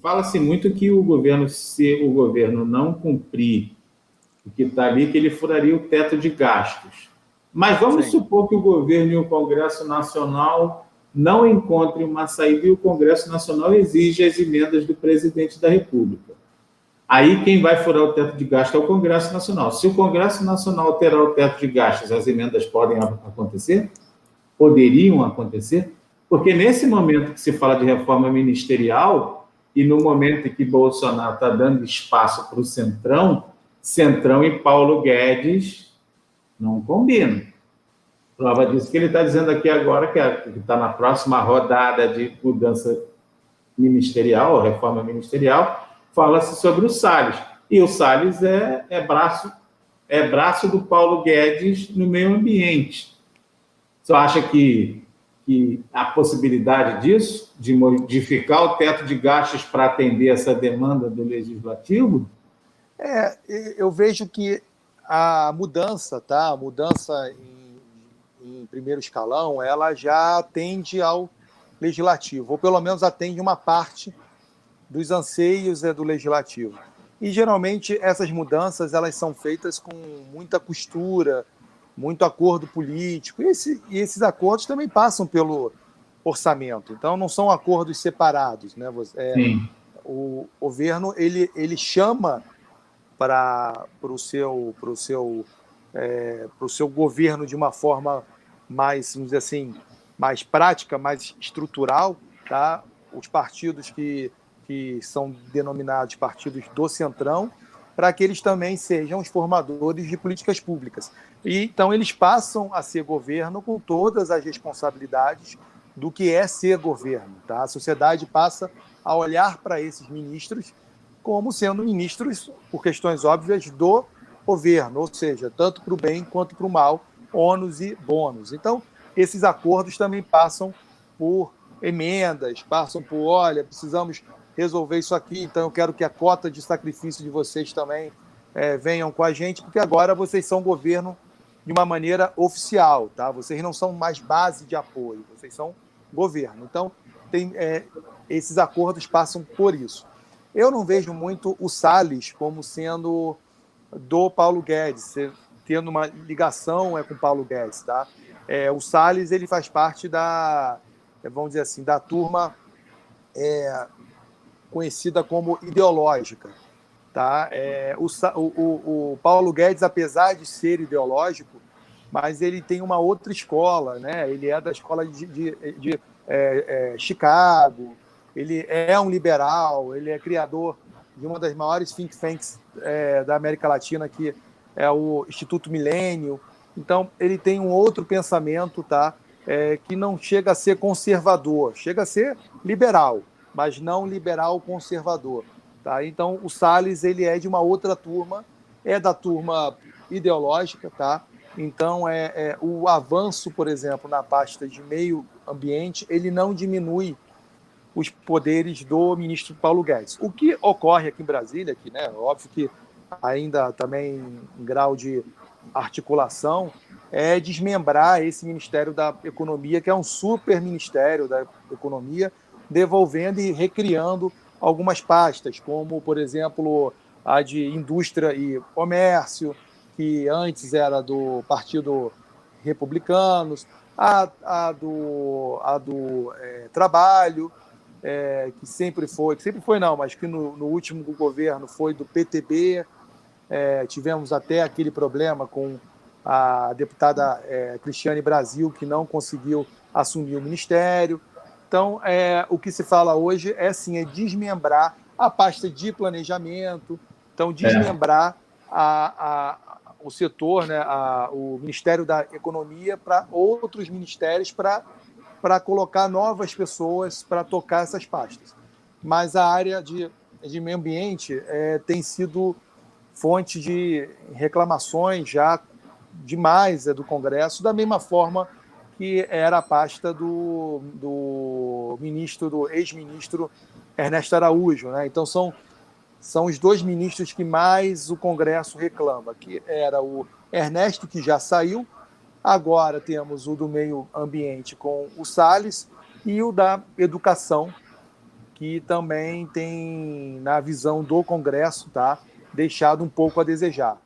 Fala-se muito que o governo, se o governo não cumprir o que está ali, que ele furaria o teto de gastos. Mas vamos supor que o governo e o Congresso Nacional não encontrem uma saída e o Congresso Nacional exige as emendas do presidente da República. Aí quem vai furar o teto de gastos é o Congresso Nacional. Se o Congresso Nacional alterar o teto de gastos, as emendas podem acontecer? Poderiam acontecer? Porque nesse momento que se fala de reforma ministerial e no momento em que Bolsonaro está dando espaço para o Centrão e Paulo Guedes não combinam. Prova disso que ele está dizendo aqui agora, que está na próxima rodada de mudança ministerial, reforma ministerial, fala-se sobre o Salles. E o Salles é braço do Paulo Guedes no meio ambiente. Você acha que a possibilidade disso, de modificar o teto de gastos para atender essa demanda do Legislativo? Eu vejo que a mudança, tá? A mudança em primeiro escalão, ela já atende ao Legislativo, ou pelo menos atende uma parte dos anseios do Legislativo. E, geralmente, essas mudanças elas são feitas com muita costura, muito acordo político, e esses acordos também passam pelo orçamento, então não são acordos separados, né? O governo ele chama para o seu governo de uma forma mais, vamos dizer assim, mais prática, mais estrutural, tá? Os partidos que são denominados partidos do Centrão, para que eles também sejam os formadores de políticas públicas. E, então, eles passam a ser governo com todas as responsabilidades do que é ser governo. Tá? A sociedade passa a olhar para esses ministros como sendo ministros, por questões óbvias, do governo, ou seja, tanto para o bem quanto para o mal, ônus e bônus. Então, esses acordos também passam por emendas, passam por, olha, precisamos resolver isso aqui, então eu quero que a cota de sacrifício de vocês também venham com a gente, porque agora vocês são governo de uma maneira oficial, tá? Vocês não são mais base de apoio, vocês são governo. Então, esses acordos passam por isso. Eu não vejo muito o Salles como sendo do Paulo Guedes, tendo uma ligação com o Paulo Guedes, tá? O Salles, ele faz parte vamos dizer assim, da turma conhecida como ideológica. Tá? O Paulo Guedes, apesar de ser ideológico, mas ele tem uma outra escola, né? Ele é da escola de Chicago, ele é um liberal, ele é criador de uma das maiores think tanks da América Latina, que é o Instituto Milênio. Então, ele tem um outro pensamento, tá? Que não chega a ser conservador, chega a ser liberal, mas não liberal conservador. Tá? Então, o Salles ele é de uma outra turma, é da turma ideológica. Tá? Então, o avanço, por exemplo, na pasta de meio ambiente, ele não diminui os poderes do ministro Paulo Guedes. O que ocorre aqui em Brasília, aqui, né? Óbvio que ainda também em grau de articulação, é desmembrar esse Ministério da Economia, que é um super ministério da Economia, devolvendo e recriando algumas pastas, como, por exemplo, a de Indústria e Comércio, que antes era do Partido Republicano, a do Trabalho, que sempre foi não, mas que no último governo foi do PTB. Tivemos até aquele problema com a deputada Cristiane Brasil, que não conseguiu assumir o ministério. Então, o que se fala hoje é desmembrar a pasta de planejamento, então desmembrar o setor, né, o Ministério da Economia para outros ministérios para colocar novas pessoas para tocar essas pastas. Mas a área de meio ambiente tem sido fonte de reclamações já demais do Congresso, da mesma forma que era a pasta do ex-ministro Ernesto Araújo. Né? Então, são os dois ministros que mais o Congresso reclama, que era o Ernesto, que já saiu, Agora temos o do meio ambiente com o Salles e o da educação, que também tem, na visão do Congresso, tá, deixado um pouco a desejar.